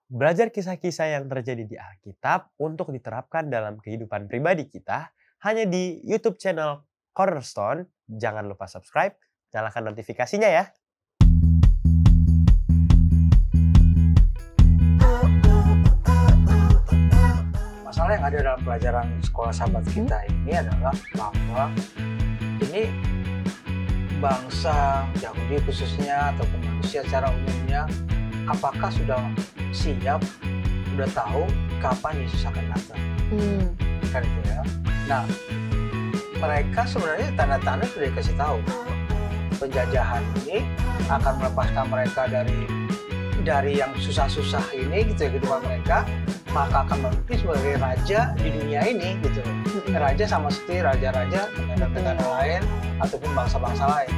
Belajar kisah-kisah yang terjadi di Alkitab untuk diterapkan dalam kehidupan pribadi kita hanya di YouTube channel Cornerstone. Jangan lupa subscribe, nyalakan notifikasinya ya. Masalah yang ada dalam pelajaran sekolah sahabat kita ini adalah bahwa ini bangsa Yahudi khususnya ataupun manusia secara umumnya apakah sudah siap, sudah tahu kapan Yesus akan datang. Kan itu ya. Nah, mereka sebenarnya tanda-tanda sudah dikasih tahu. Penjajahan ini akan melepaskan mereka dari yang susah-susah ini gitu ya, kehidupan mereka, maka akan memimpin sebagai raja di dunia ini gitu. Raja sama seperti raja-raja negara-negara lain ataupun bangsa-bangsa lain.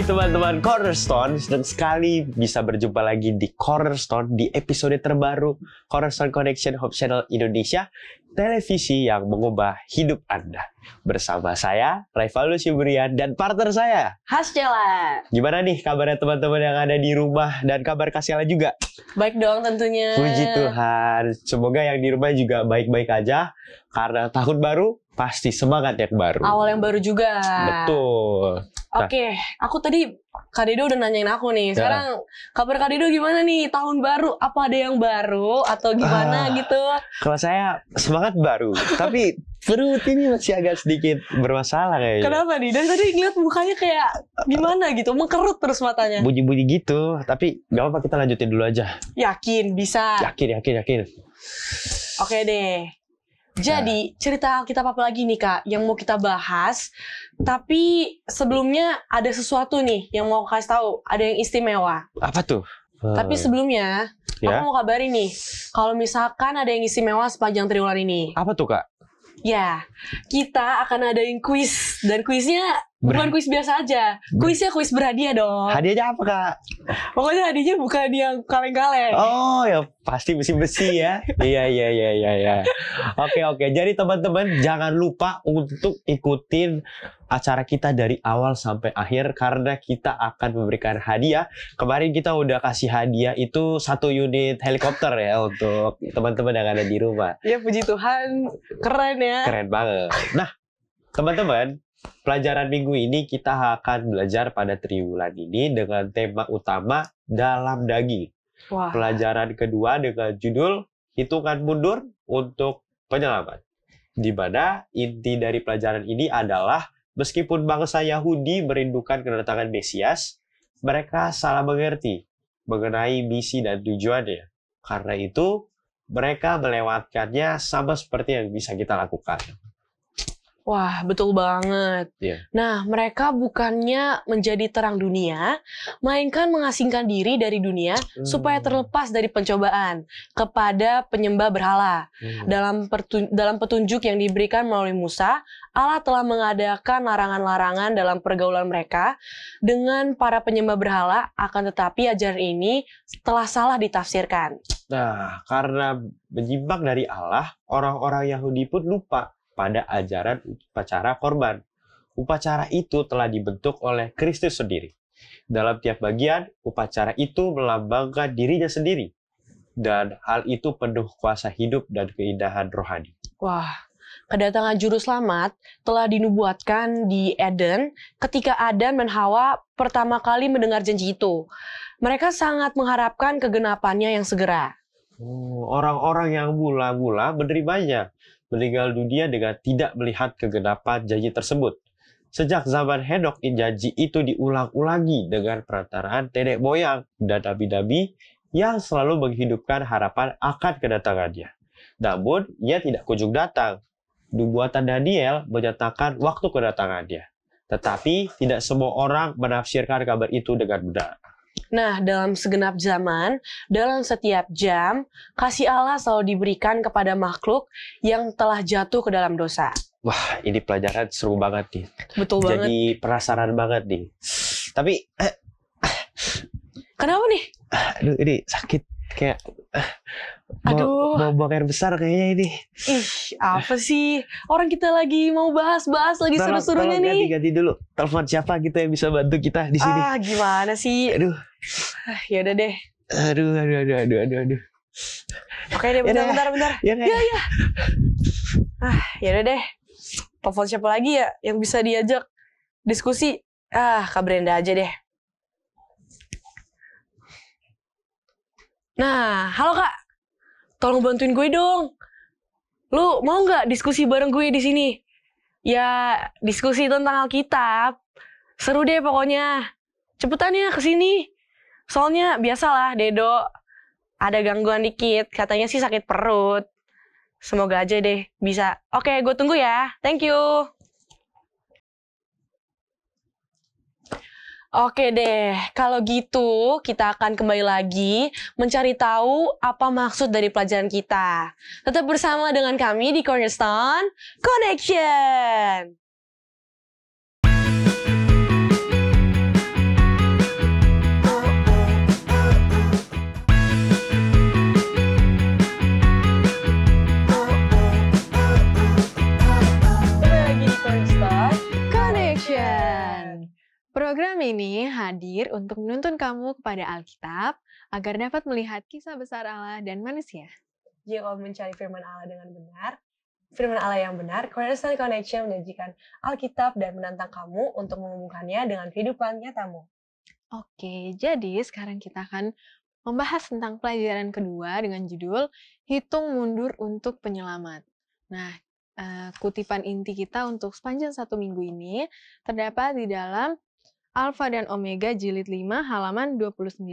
Teman-teman Cornerstone, senang sekali bisa berjumpa lagi di Cornerstone di episode terbaru Cornerstone Connection Hope Channel Indonesia, televisi yang mengubah hidup Anda. Bersama saya, Raivalus Yuburian, dan partner saya, Hasjala. Gimana nih kabarnya teman-teman yang ada di rumah dan kabar Kasela juga? Baik dong tentunya. Puji Tuhan, semoga yang di rumah juga baik-baik aja, karena tahun baru pasti semangat yang baru. Awal yang baru juga. Betul. Oke, aku tadi Kak Dedo udah nanyain aku nih. Sekarang kabar Kak Dedo gimana nih? Tahun baru, apa ada yang baru atau gimana gitu? Kalau saya semangat baru, tapi perut ini masih agak sedikit bermasalah kayaknya. Kenapa nih? Dari tadi ngeliat mukanya kayak gimana gitu, mengkerut terus matanya. Bunyi-bunyi gitu, tapi gak apa-apa, kita lanjutin dulu aja. Yakin bisa. Yakin. Oke deh. Jadi cerita kita apa lagi nih Kak yang mau kita bahas. Tapi sebelumnya ada sesuatu nih yang mau kasih tahu, ada yang istimewa. Apa tuh? Tapi sebelumnya aku mau kabarin nih, kalau misalkan ada yang istimewa sepanjang triwulan ini. Apa tuh Kak? Ya, kita akan adain kuis, dan kuisnya bukan kuis biasa aja. Kuisnya kuis berhadiah dong. Hadiahnya apa Kak? Pokoknya hadiahnya bukan yang kaleng-kaleng. Oh ya pasti besi-besi ya. Iya. Oke. Jadi teman-teman jangan lupa untuk ikutin acara kita dari awal sampai akhir, karena kita akan memberikan hadiah. Kemarin kita udah kasih hadiah itu 1 unit helikopter ya untuk teman-teman yang ada di rumah. Ya puji Tuhan, keren ya. Keren banget. Nah teman-teman, pelajaran minggu ini kita akan belajar pada triwulan ini dengan tema utama dalam daging. Wah. Pelajaran kedua dengan judul hitungan mundur untuk penyelamat. Di mana inti dari pelajaran ini adalah meskipun bangsa Yahudi merindukan kedatangan Mesias, mereka salah mengerti mengenai misi dan tujuannya. Karena itu, mereka melewatkannya sama seperti yang bisa kita lakukan. Wah, betul banget. Yeah. Nah, mereka bukannya menjadi terang dunia, melainkan mengasingkan diri dari dunia supaya terlepas dari pencobaan kepada penyembah berhala. Dalam petunjuk yang diberikan melalui Musa, Allah telah mengadakan larangan-larangan dalam pergaulan mereka dengan para penyembah berhala, akan tetapi ajaran ini telah salah ditafsirkan. Nah, karena menyimpang dari Allah, orang-orang Yahudi pun lupa pada ajaran upacara korban. Upacara itu telah dibentuk oleh Kristus sendiri. Dalam tiap bagian, upacara itu melambangkan dirinya sendiri. Dan hal itu penuh kuasa hidup dan keindahan rohani. Wah, kedatangan Juru Selamat telah dinubuatkan di Eden ketika Adam dan Hawa pertama kali mendengar janji itu. Mereka sangat mengharapkan kegenapannya yang segera. Orang-orang yang mula-mula menerimanya meninggal dunia dengan tidak melihat kegenapan janji tersebut. Sejak zaman Henokh, janji itu diulang-ulangi dengan perantaraan nenek moyang dan nabi-nabi yang selalu menghidupkan harapan akan kedatangannya. Namun, ia tidak kunjung datang. Nubuatan Daniel menyatakan waktu kedatangannya. Tetapi, tidak semua orang menafsirkan kabar itu dengan benar. Nah, dalam segenap zaman, dalam setiap jam, kasih Allah selalu diberikan kepada makhluk yang telah jatuh ke dalam dosa. Wah, ini pelajaran seru banget nih. Betul banget. Jadi penasaran banget nih. Tapi, Kenapa nih? aduh ini sakit. Kayak, Aduh. mau buang air besar kayaknya ini. Ih, apa sih? Orang kita lagi mau bahas-bahas lagi seru-serunya nih. Ganti dulu. Telepon siapa gitu yang bisa bantu kita di sini? Ah, gimana sih? Aduh. Ya udah deh. Aduh. Oke deh, bentar. Ya. Ya udah deh. Telepon siapa lagi ya yang bisa diajak diskusi? Kak Brenda aja deh. Nah, halo Kak. Tolong bantuin gue dong. Lu mau nggak diskusi bareng gue di sini? Ya, diskusi tentang Alkitab. Seru deh pokoknya. Cepetan ya kesini. Soalnya biasalah Dedo ada gangguan dikit. Katanya sih sakit perut. Semoga aja deh bisa. Oke, gue tunggu ya. Thank you. Oke deh, kalau gitu kita akan kembali lagi mencari tahu apa maksud dari pelajaran kita. Tetap bersama dengan kami di Cornerstone Connection. Program ini hadir untuk menuntun kamu kepada Alkitab agar dapat melihat kisah besar Allah dan manusia. Jika kamu mencari firman Allah dengan benar, firman Allah yang benar, Cornerstone Connection menyajikan Alkitab dan menantang kamu untuk menghubungkannya dengan kehidupan nyatamu. Oke, jadi sekarang kita akan membahas tentang pelajaran kedua dengan judul Hitung Mundur untuk Penyelamat. Nah, kutipan inti kita untuk sepanjang 1 minggu ini terdapat di dalam Alfa dan Omega jilid 5 halaman 29.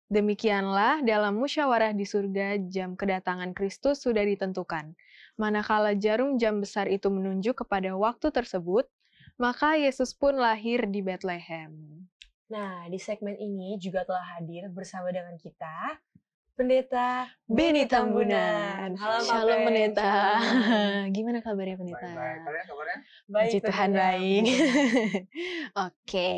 Demikianlah dalam musyawarah di surga jam kedatangan Kristus sudah ditentukan. Manakala jarum jam besar itu menunjuk kepada waktu tersebut, maka Yesus pun lahir di Bethlehem. Nah, di segmen ini juga telah hadir bersama dengan kita Pendeta Beni Tambunan. Halo, Shalom Pendeta. Gimana kabarnya Pendeta? Baik. Kalian kabarnya? Puji Tuhan baik. Oke,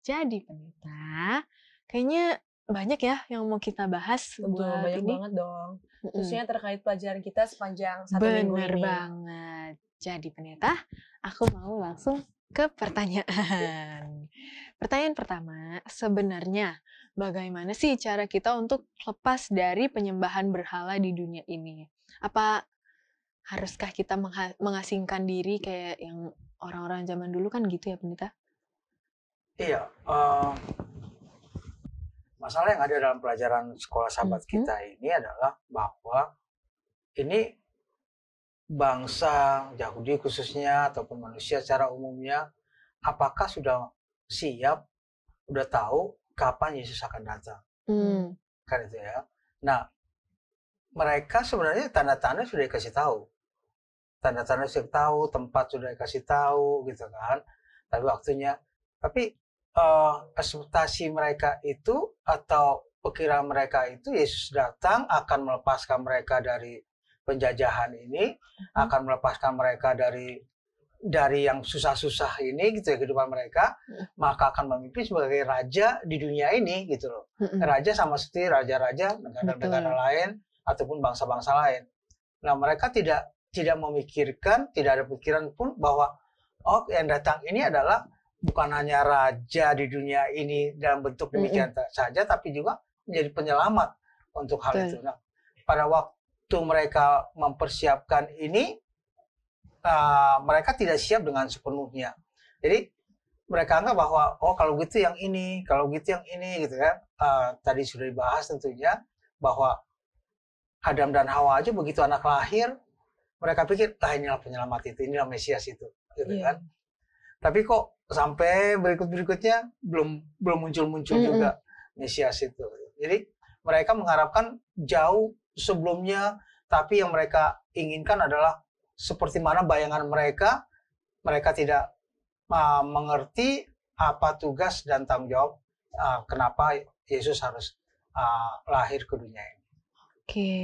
jadi Pendeta, kayaknya banyak ya yang mau kita bahas Betul, buat banyak ini. banget dong. Khususnya terkait pelajaran kita sepanjang 1 minggu ini. Bener banget. Jadi Pendeta, aku mau langsung ke pertanyaan. Pertanyaan pertama, sebenarnya bagaimana sih cara kita untuk lepas dari penyembahan berhala di dunia ini? Apa haruskah kita mengasingkan diri kayak yang orang-orang zaman dulu kan gitu ya Pendeta? Iya. Masalah yang ada dalam pelajaran sekolah sahabat kita ini adalah bahwa ini bangsa Yahudi khususnya ataupun manusia secara umumnya apakah sudah siap, udah tahu kapan Yesus akan datang. Kan itu ya. Nah, mereka sebenarnya tanda-tanda sudah dikasih tahu. Tanda-tanda sudah tahu, tempat sudah dikasih tahu gitu kan. Tapi ekspektasi mereka itu atau perkiraan mereka itu Yesus datang akan melepaskan mereka dari penjajahan ini, akan melepaskan mereka dari yang susah-susah ini gitu ya kehidupan mereka, maka akan memimpin sebagai raja di dunia ini gitu loh. Raja sama seperti raja-raja negara-negara lain ataupun bangsa-bangsa lain. Nah, mereka tidak memikirkan, tidak ada pikiran pun bahwa yang datang ini adalah bukan hanya raja di dunia ini dalam bentuk demikian saja, tapi juga menjadi penyelamat untuk hal itu. Nah, pada waktu mereka mempersiapkan ini, mereka tidak siap dengan sepenuhnya. Jadi mereka anggap bahwa kalau gitu yang ini, kalau gitu yang ini gitu kan. Tadi sudah dibahas tentunya bahwa Adam dan Hawa aja begitu anak lahir, mereka pikir inilah penyelamat itu, inilah Mesias itu, gitu kan. Tapi kok sampai berikutnya belum muncul juga Mesias itu. Jadi mereka mengharapkan jauh sebelumnya, tapi yang mereka inginkan adalah seperti mana bayangan mereka. Mereka tidak mengerti apa tugas dan tanggung jawab kenapa Yesus harus lahir ke dunia ini. Oke.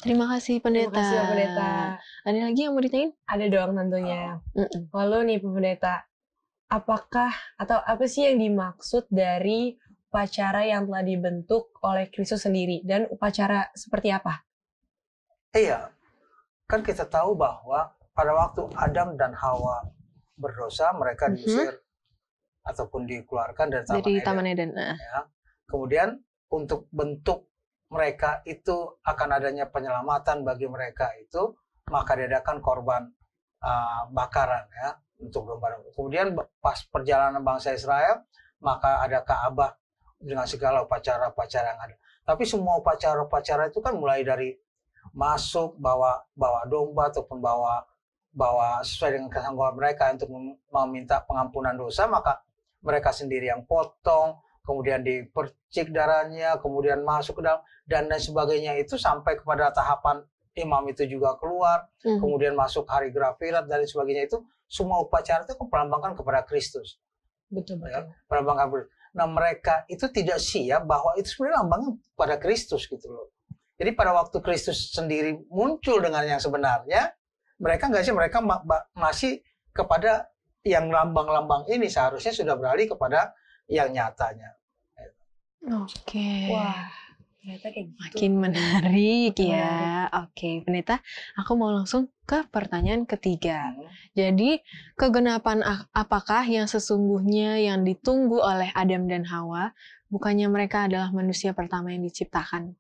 Terima kasih Pendeta. Terima kasih Pak Pendeta. Ada lagi yang mau ditanyain? Ada dong tentunya. Lalu nih Pak Pendeta, apakah atau apa sih yang dimaksud dari upacara yang telah dibentuk oleh Kristus sendiri, dan upacara seperti apa? Iya, kan kita tahu bahwa pada waktu Adam dan Hawa berdosa, mereka diusir ataupun dikeluarkan dari Taman Eden. Ya. Kemudian untuk bentuk mereka itu akan adanya penyelamatan bagi mereka itu, maka diadakan korban bakaran ya untuk domba. Kemudian pas perjalanan bangsa Israel, maka ada Ka'bah dengan segala upacara-upacara yang ada. Tapi semua upacara-upacara itu kan mulai dari masuk bawa domba ataupun bawa sesuai dengan kesanggupan mereka untuk meminta pengampunan dosa, maka mereka sendiri yang potong, kemudian dipercik darahnya, kemudian masuk ke dalam, dan lain sebagainya, itu sampai kepada tahapan imam itu juga keluar, kemudian masuk hari Grafirat dan sebagainya. Itu semua upacara itu melambangkan kepada Kristus. Betul. Ya, melambangkan Kristus. Nah, mereka itu tidak siap bahwa itu sebenarnya lambangnya pada Kristus gitu loh. Jadi pada waktu Kristus sendiri muncul dengan yang sebenarnya, mereka nggak sih, mereka masih kepada yang lambang-lambang ini, seharusnya sudah beralih kepada yang nyatanya. Oke. Wah, ternyata kayak gitu. Makin menarik ya. Oke, Pendeta, aku mau langsung ke pertanyaan ketiga. Jadi, kegenapan apakah yang sesungguhnya yang ditunggu oleh Adam dan Hawa, bukannya mereka adalah manusia pertama yang diciptakan?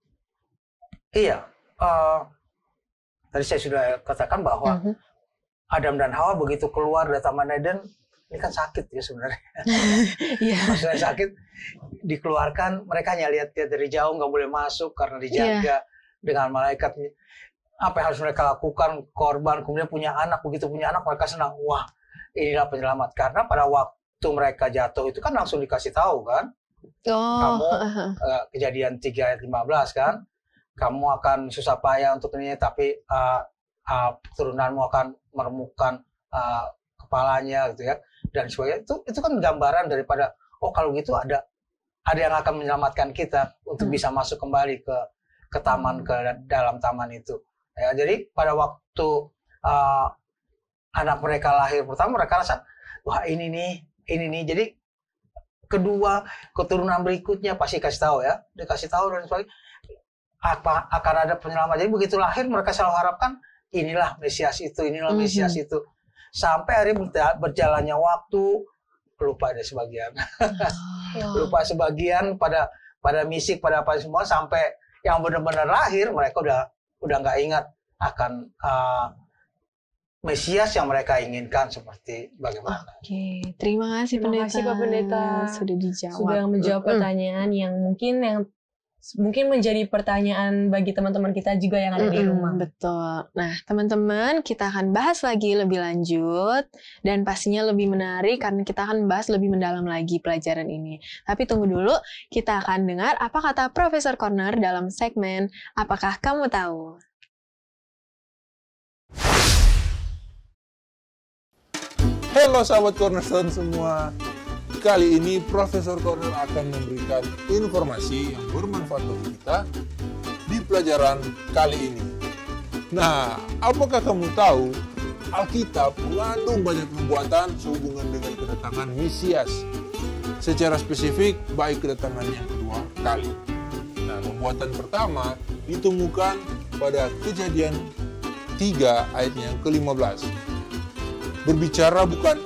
Iya. Tadi saya sudah katakan bahwa Adam dan Hawa begitu keluar dari Taman Eden, ini kan sakit ya sebenarnya. Maksudnya sakit, dikeluarkan, mereka hanya lihat dari jauh, nggak boleh masuk karena dijaga dengan malaikat. Apa yang harus mereka lakukan, korban, kemudian punya anak, begitu punya anak mereka senang, wah inilah penyelamat. Karena pada waktu mereka jatuh itu kan langsung dikasih tahu kan, kamu Kejadian 3 ayat 15 kan, kamu akan susah payah untuk ini, tapi keturunanmu akan meremukkan kepalanya gitu ya, dan sebagainya. Itu kan gambaran daripada, oh kalau gitu ada yang akan menyelamatkan kita untuk bisa masuk kembali ke taman, ke dalam taman itu ya. Jadi pada waktu anak mereka lahir pertama, mereka rasa wah ini nih. Jadi kedua keturunan berikutnya pasti kasih tahu ya, dikasih tahu dan sebagainya, apa akan ada penyelamat. Jadi begitu lahir mereka selalu harapkan inilah Mesias itu, inilah Mesias itu. Sampai hari berjalannya waktu, lupa ada sebagian. Lupa sebagian pada misi, pada apa semua, sampai yang benar-benar lahir mereka udah nggak ingat akan Mesias yang mereka inginkan seperti bagaimana. Oke, terima kasih Pendeta. Terima kasih Pak Pendeta. Sudah dijawab. Sudah menjawab pertanyaan yang mungkin menjadi pertanyaan bagi teman-teman kita juga yang ada di rumah. Betul. Nah, teman-teman, kita akan bahas lagi lebih lanjut dan pastinya lebih menarik karena kita akan bahas lebih mendalam lagi pelajaran ini. Tapi tunggu dulu, kita akan dengar apa kata Profesor Corner dalam segmen Apakah Kamu Tahu? Halo sahabat Cornerstone semua. Kali ini Profesor Corner akan memberikan informasi yang bermanfaat bagi kita di pelajaran kali ini. Nah, apakah kamu tahu Alkitab mengandung banyak nubuatan sehubungan dengan kedatangan Mesias? Secara spesifik, baik kedatangan yang kedua kali. Nah, nubuatan pertama ditemukan pada Kejadian 3 ayatnya yang ke-15. Berbicara bukan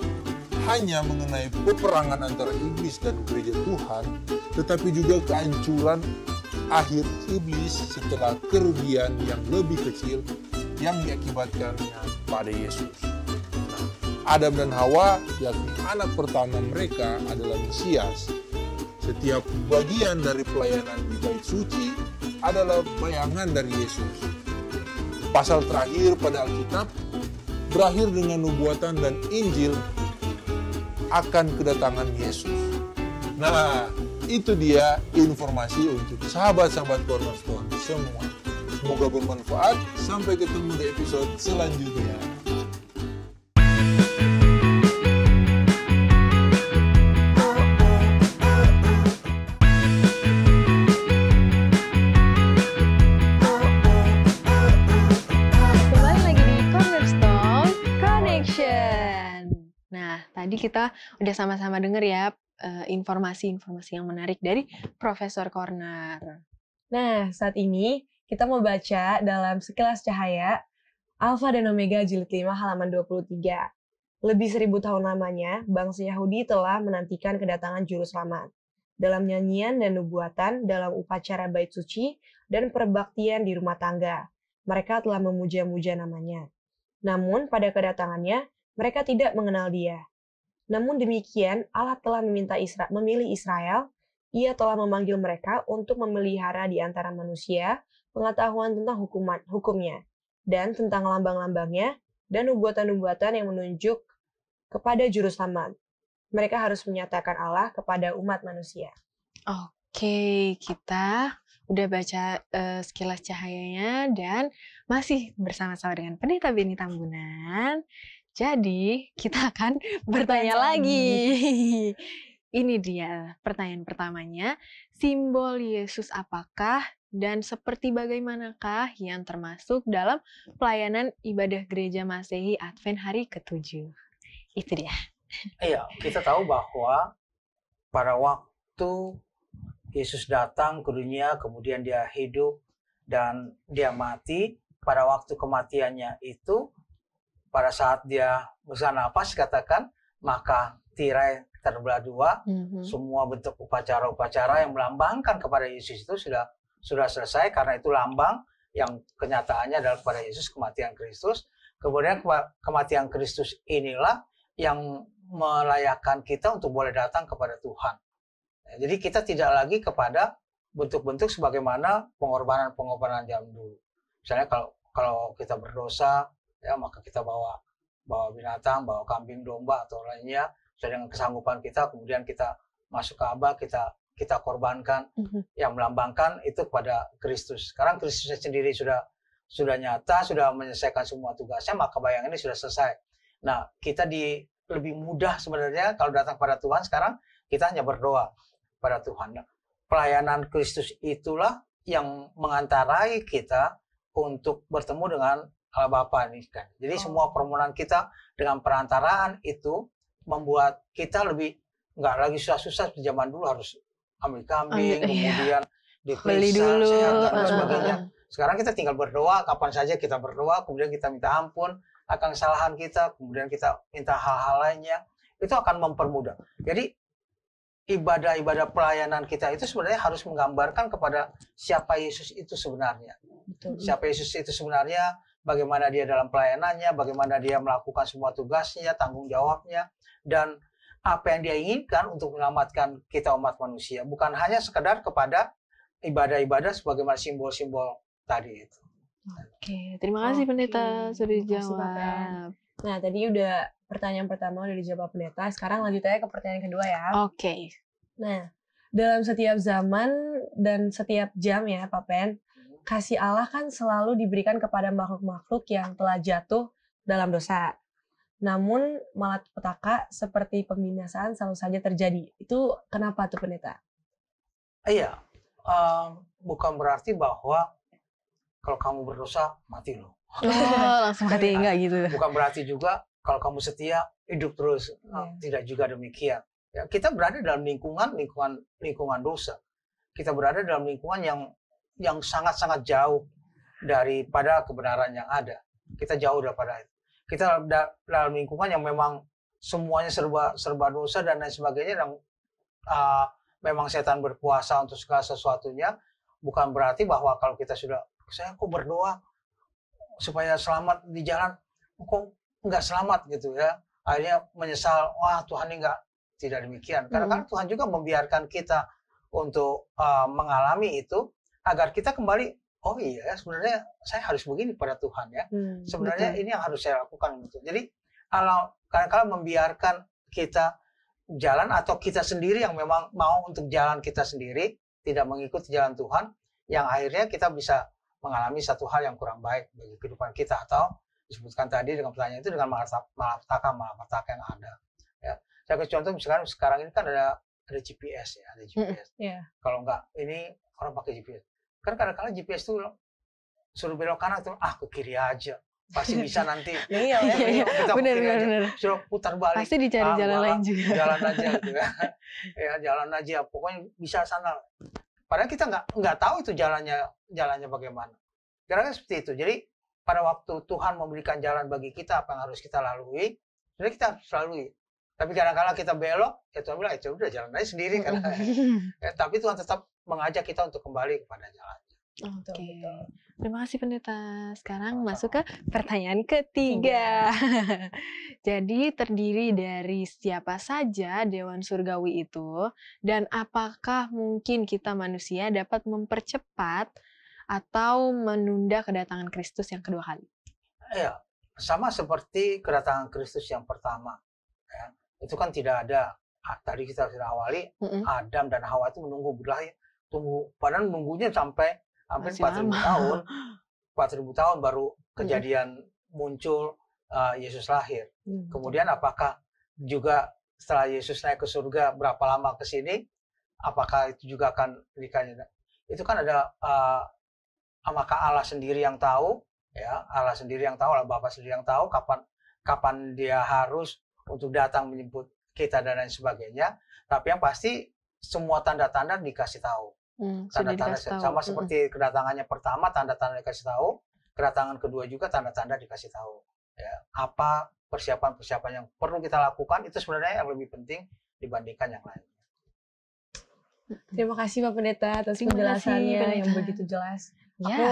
hanya mengenai peperangan antara iblis dan gereja Tuhan, tetapi juga kehancuran akhir iblis setelah kerugian yang lebih kecil yang diakibatkannya pada Yesus. Adam dan Hawa, yakni anak pertama mereka, adalah Mesias. Setiap bagian dari pelayanan di Bait Suci adalah bayangan dari Yesus. Pasal terakhir pada Alkitab berakhir dengan nubuatan dan Injil akan kedatangan Yesus. Nah, itu dia informasi untuk sahabat-sahabat Cornerstone semua. Semoga bermanfaat. Sampai ketemu di episode selanjutnya. Kembali lagi di Cornerstone Connection. Nah, tadi kita udah sama-sama denger ya informasi-informasi yang menarik dari Profesor Corner. Nah, saat ini kita mau baca dalam Sekilas Cahaya, Alfa dan Omega jilid 5 halaman 23. Lebih 1000 tahun lamanya, bangsa Yahudi telah menantikan kedatangan Juru Selamat. Dalam nyanyian dan nubuatan, dalam upacara bait suci, dan perbaktian di rumah tangga. Mereka telah memuja-muja namanya. Namun, pada kedatangannya, mereka tidak mengenal dia. Namun demikian, Allah telah memilih Israel. Ia telah memanggil mereka untuk memelihara di antara manusia pengetahuan tentang hukumnya, dan tentang lambang-lambangnya, dan nubuatan-nubuatan yang menunjuk kepada Juru Selamat. Mereka harus menyatakan Allah kepada umat manusia. Oke, kita udah baca Sekilas Cahayanya dan masih bersama-sama dengan Pendeta Beni Tambunan. Jadi, kita akan bertanya lagi. Ini dia pertanyaan pertamanya. Simbol Yesus apakah dan seperti bagaimanakah yang termasuk dalam pelayanan ibadah gereja Masehi Advent hari ke-7? Itu dia. Iya, kita tahu bahwa pada waktu Yesus datang ke dunia, kemudian dia hidup dan dia mati, pada waktu kematiannya itu, pada saat dia bersah nafas, katakan, maka tirai terbelah dua, semua bentuk upacara-upacara yang melambangkan kepada Yesus itu sudah selesai, karena itu lambang yang kenyataannya adalah kepada Yesus, kematian Kristus. Kemudian kematian Kristus inilah yang melayakkan kita untuk boleh datang kepada Tuhan. Jadi kita tidak lagi kepada bentuk-bentuk sebagaimana pengorbanan zaman dulu. Misalnya kalau kita berdosa, ya maka kita bawa binatang, bawa kambing, domba atau lainnya, sesuai dengan kesanggupan kita, kemudian kita masuk ke Ka'bah, kita korbankan, yang melambangkan itu kepada Kristus. Sekarang Kristus sendiri sudah nyata, sudah menyelesaikan semua tugasnya, maka bayang ini sudah selesai. Nah, kita lebih mudah sebenarnya kalau datang pada Tuhan. Sekarang kita hanya berdoa pada Tuhan. Nah, pelayanan Kristus itulah yang mengantarai kita untuk bertemu dengan Allah Bapa ini kan. Jadi semua permohonan kita dengan perantaraan itu membuat kita lebih nggak lagi susah-susah seperti zaman dulu harus ambil kambing, kemudian diperiksa, sehat dan sebagainya. Sekarang kita tinggal berdoa, kapan saja kita berdoa, kemudian kita minta ampun akan kesalahan kita, kemudian kita minta hal-hal lainnya, itu akan mempermudah. Jadi ibadah-ibadah pelayanan kita itu sebenarnya harus menggambarkan kepada siapa Yesus itu sebenarnya. Betul. Siapa Yesus itu sebenarnya, bagaimana dia dalam pelayanannya, bagaimana dia melakukan semua tugasnya, tanggung jawabnya, dan apa yang dia inginkan untuk menyelamatkan kita umat manusia. Bukan hanya sekedar kepada ibadah-ibadah sebagaimana simbol-simbol tadi itu. Oke, terima kasih Pendeta sudah dijawab. Nah, tadi udah pertanyaan pertama udah dijawab Pendeta. Sekarang lanjut aja ke pertanyaan kedua ya. Oke. Nah, dalam setiap zaman dan setiap jam ya, Pak Pen, kasih Allah kan selalu diberikan kepada makhluk-makhluk yang telah jatuh dalam dosa. Namun malapetaka seperti pembinasaan selalu saja terjadi. Itu kenapa tuh Pendeta? Iya, bukan berarti bahwa kalau kamu berdosa mati loh. Langsung mati enggak gitu. Bukan berarti juga kalau kamu setia hidup terus. Tidak juga demikian. Ya, kita berada dalam lingkungan dosa. Kita berada dalam lingkungan yang sangat-sangat jauh daripada kebenaran yang ada. Kita jauh daripada itu. Kita dalam lingkungan yang memang semuanya serba dosa dan lain sebagainya, dan memang setan berkuasa untuk segala sesuatunya. Bukan berarti bahwa kalau kita saya kok berdoa supaya selamat di jalan, kok nggak selamat gitu ya. Akhirnya menyesal, wah Tuhan ini tidak demikian. Karena kan Tuhan juga membiarkan kita untuk mengalami itu agar kita kembali, oh iya sebenarnya saya harus begini pada Tuhan ya. Sebenarnya betul. Ini yang harus saya lakukan gitu. Jadi kalau kadang-kadang membiarkan kita jalan atau kita sendiri yang memang mau untuk jalan kita sendiri, tidak mengikuti jalan Tuhan, yang akhirnya kita bisa mengalami satu hal yang kurang baik bagi kehidupan kita, atau disebutkan tadi dengan pertanyaan itu dengan malapetaka yang ada. Ya, saya kasih contoh misalkan sekarang ini kan ada GPS ya, ada GPS. Kalau enggak ini orang pakai GPS. Kan kadang-kadang GPS itu suruh belok kanan tuh, ke kiri aja. Pasti bisa nanti. Iya. Benar. Suruh putar balik. Pasti dicari jalan lain juga. Jalan aja gitu ya. Ya jalan aja. Pokoknya bisa sana. Padahal kita nggak tahu itu jalannya bagaimana. Kira-kira seperti itu. Jadi pada waktu Tuhan memberikan jalan bagi kita apa yang harus kita lalui, jadi kita harus lalui. Tapi kadang-kadang kita belok, ya Tuhan bilang, udah jalan aja sendiri. Tapi Tuhan tetap mengajak kita untuk kembali kepada jalan. Oke. Terima kasih pendeta. Sekarang masuk ke pertanyaan ketiga. Jadi terdiri dari siapa saja dewan surgawi itu, dan apakah mungkin kita manusia dapat mempercepat atau menunda kedatangan Kristus yang kedua kali? Ya, sama seperti kedatangan Kristus yang pertama. Ya, itu kan tidak ada. Tadi kita sudah awali, Adam dan Hawa itu menunggu berlahir. Padahal menunggunya sampai hampir 4.000 tahun. 4.000 tahun baru kejadian muncul Yesus lahir. Kemudian apakah juga setelah Yesus naik ke surga berapa lama ke sini, apakah itu juga akan dikanya? Itu kan ada maka Allah sendiri yang tahu, ya, Allah sendiri yang tahu, Allah Bapa sendiri yang tahu kapan dia harus untuk datang menjemput kita dan lain sebagainya. Tapi yang pasti semua tanda-tanda dikasih tahu. Tanda-tanda sama seperti kedatangannya pertama, tanda-tanda dikasih tahu, kedatangan kedua juga tanda-tanda dikasih tahu. Ya, apa persiapan-persiapan yang perlu kita lakukan itu sebenarnya yang lebih penting dibandingkan yang lain. Terima kasih Pak Pendeta atas penjelasannya yang begitu jelas. Ya. Aku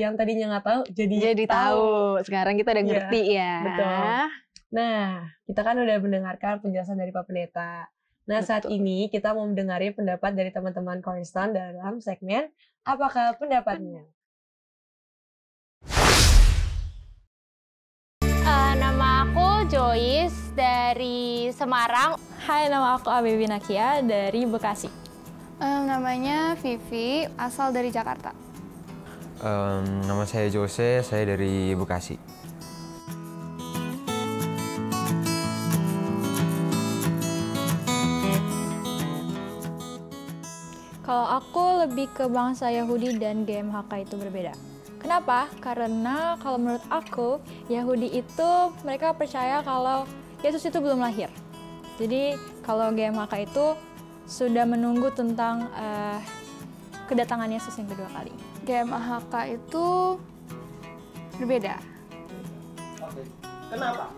yang tadinya nggak tahu jadi tahu. Sekarang kita udah ngerti ya. Betul. Nah, kita kan udah mendengarkan penjelasan dari Pak Pendeta. Nah, saat ini kita mau mendengarkan pendapat dari teman-teman Cornerstone dalam segmen Apakah Pendapatnya? Nama aku Joyce dari Semarang. Hai, nama aku Abibi Nakia dari Bekasi. Namanya Vivi, asal dari Jakarta. Nama saya Jose, saya dari Bekasi. Kalau aku lebih ke bangsa Yahudi dan GMHK itu berbeda. Kenapa? Karena kalau menurut aku, Yahudi itu mereka percaya kalau Yesus itu belum lahir. Jadi kalau GMHK itu sudah menunggu tentang kedatangan Yesus yang kedua kali. GMHK itu berbeda. Oke. Kenapa?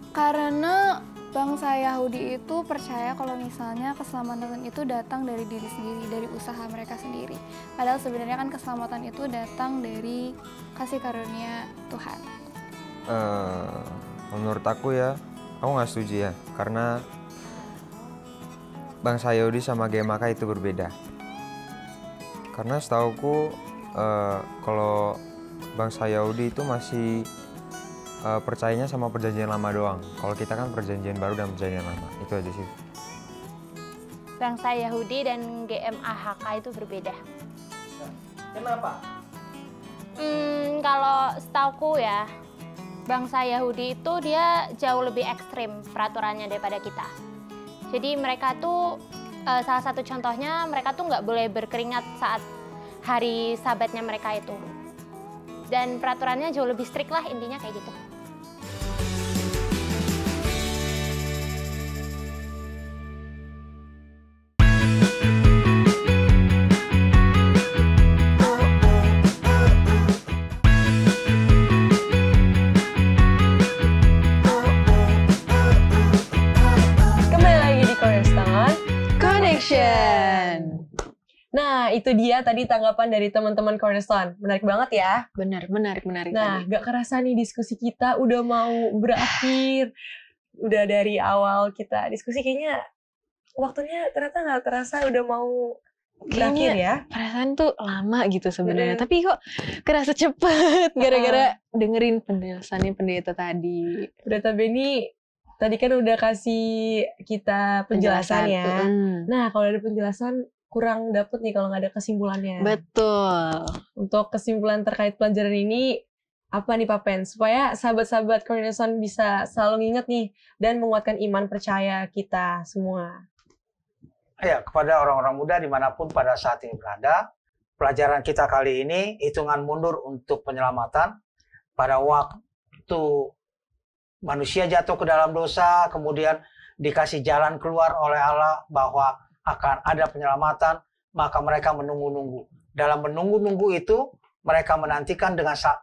Karena bangsa Yahudi itu percaya kalau misalnya keselamatan itu datang dari diri sendiri, dari usaha mereka sendiri. Padahal sebenarnya kan keselamatan itu datang dari kasih karunia Tuhan. Menurut aku ya, aku nggak setuju ya, karena bangsa Yahudi sama GMHK itu berbeda. Karena setauku kalau bangsa Yahudi itu masih percayanya sama perjanjian lama doang. Kalau kita kan perjanjian baru dan perjanjian lama. Itu aja sih. Bangsa Yahudi dan GMAHK itu berbeda. Kenapa? Kalau setauku ya, bangsa Yahudi itu dia jauh lebih ekstrim peraturannya daripada kita. Jadi mereka tuh, salah satu contohnya mereka tuh nggak boleh berkeringat saat hari sabatnya mereka itu. Dan peraturannya jauh lebih strict lah, intinya kayak gitu. Kembali lagi di Cornerstone Connection. Nah, itu dia tadi tanggapan dari teman-teman Cornerstone. Menarik banget ya. Benar. Nah, gak kerasa nih diskusi kita udah mau berakhir. Udah dari awal kita diskusi kayaknya waktunya ternyata gak terasa udah mau berakhir ya. Perasaan tuh lama gitu sebenarnya. Tapi kok kerasa cepet gara-gara dengerin penjelasannya pendeta tadi. Pendeta Benny Tadi kan udah kasih kita penjelasan ya. Nah, kalau ada penjelasan kurang dapet nih kalau nggak ada kesimpulannya. Betul. Untuk kesimpulan terkait pelajaran ini, apa nih Pak Pen? Supaya sahabat-sahabat Cornerstone bisa selalu nginget nih dan menguatkan iman percaya kita semua. Ya, kepada orang-orang muda dimanapun pada saat ini berada, pelajaran kita kali ini hitungan mundur untuk penyelamatan. Pada waktu manusia jatuh ke dalam dosa, kemudian dikasih jalan keluar oleh Allah bahwa akan ada penyelamatan, maka mereka menunggu-nunggu. Dalam menunggu-nunggu itu, mereka menantikan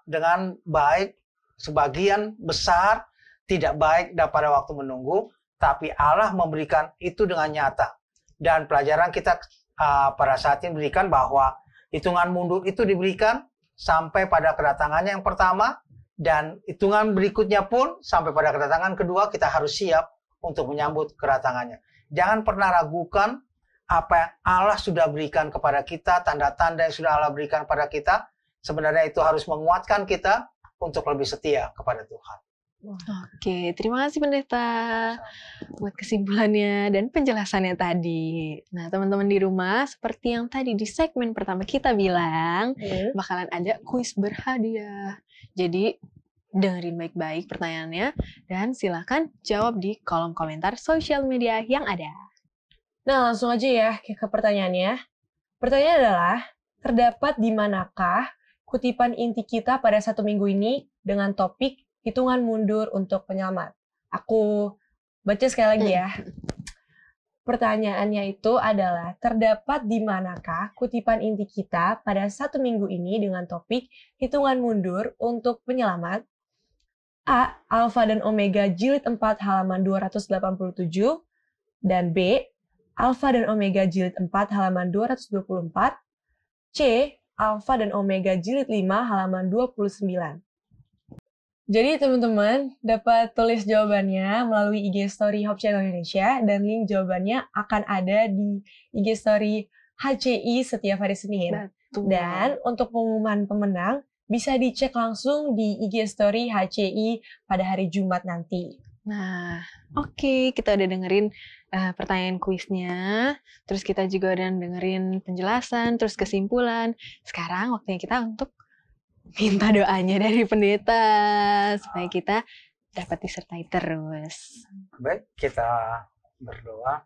dengan baik. Sebagian besar tidak baik pada waktu menunggu, tapi Allah memberikan itu dengan nyata. Dan pelajaran kita pada saat ini berikan bahwa hitungan mundur itu diberikan sampai pada kedatangannya yang pertama, dan hitungan berikutnya pun sampai pada kedatangan kedua kita harus siap untuk menyambut kedatangannya. Jangan pernah ragukan apa yang Allah sudah berikan kepada kita, tanda-tanda yang sudah Allah berikan kepada kita. Sebenarnya itu harus menguatkan kita untuk lebih setia kepada Tuhan. Oke, terima kasih Pendeta buat kesimpulannya dan penjelasannya tadi. Nah, teman-teman di rumah, seperti yang tadi di segmen pertama kita bilang, bakalan ada kuis berhadiah. Jadi, dengerin baik-baik pertanyaannya dan silakan jawab di kolom komentar sosial media yang ada. Nah, langsung aja ya ke pertanyaannya. Pertanyaannya adalah, terdapat di manakah kutipan inti kita pada 1 minggu ini dengan topik hitungan mundur untuk penyelamat? Aku baca sekali lagi ya. Pertanyaannya itu adalah, terdapat di manakah kutipan inti kita pada 1 minggu ini dengan topik hitungan mundur untuk penyelamat? A. Alfa dan Omega jilid 4 halaman 287 dan B. Alfa dan Omega jilid 4 halaman 224. C. Alfa dan Omega jilid 5 halaman 29. Jadi teman-teman dapat tulis jawabannya melalui IG Story Hope Channel Indonesia dan link jawabannya akan ada di IG Story HCI setiap hari Senin. Betul. Dan untuk pengumuman pemenang bisa dicek langsung di IG Story HCI pada hari Jumat nanti. Nah, oke, kita udah dengerin pertanyaan kuisnya, terus kita juga udah dengerin penjelasan, terus kesimpulan. Sekarang waktunya kita untuk minta doanya dari pendeta supaya kita dapat disertai terus. Baik, kita berdoa.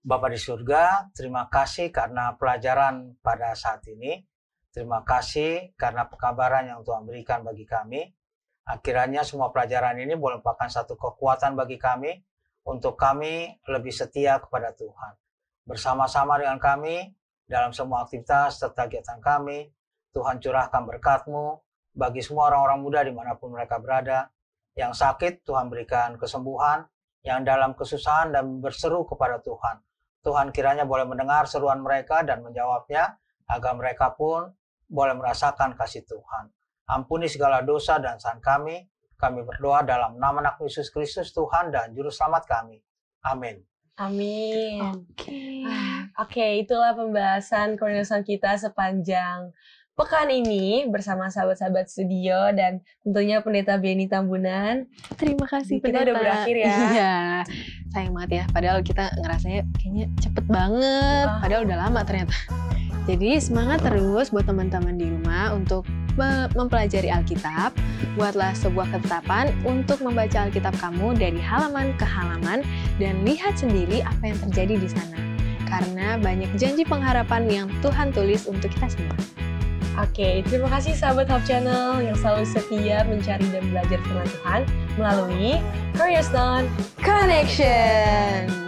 Bapa di surga, terima kasih karena pelajaran pada saat ini. Terima kasih karena pekabaran yang Tuhan berikan bagi kami. Akhirnya semua pelajaran ini boleh merupakan satu kekuatan bagi kami untuk kami lebih setia kepada Tuhan. Bersama-sama dengan kami dalam semua aktivitas serta kegiatan kami, Tuhan curahkan berkat-Mu bagi semua orang-orang muda dimanapun mereka berada. Yang sakit, Tuhan berikan kesembuhan. Yang dalam kesusahan dan berseru kepada Tuhan. Tuhan kiranya boleh mendengar seruan mereka dan menjawabnya, agar mereka pun boleh merasakan kasih Tuhan. Ampuni segala dosa dan kesalahan kami. Kami berdoa dalam nama Anak Yesus Kristus Tuhan dan Juru Selamat kami. Amin. Amin. Oke, itulah pembahasan Cornerstone kita sepanjang pekan ini bersama sahabat-sahabat studio dan tentunya Pendeta Benny Tambunan. Terima kasih Kita udah berakhir ya. Iya, sayang banget ya. Padahal kita ngerasanya kayaknya cepet banget. Padahal udah lama ternyata. Jadi semangat terus buat teman-teman di rumah untuk mempelajari Alkitab. Buatlah sebuah ketetapan untuk membaca Alkitab kamu dari halaman ke halaman dan lihat sendiri apa yang terjadi di sana. Karena banyak janji pengharapan yang Tuhan tulis untuk kita semua. Oke, terima kasih sahabat Hope Channel yang selalu setia mencari dan belajar firman Tuhan melalui Cornerstone Connection.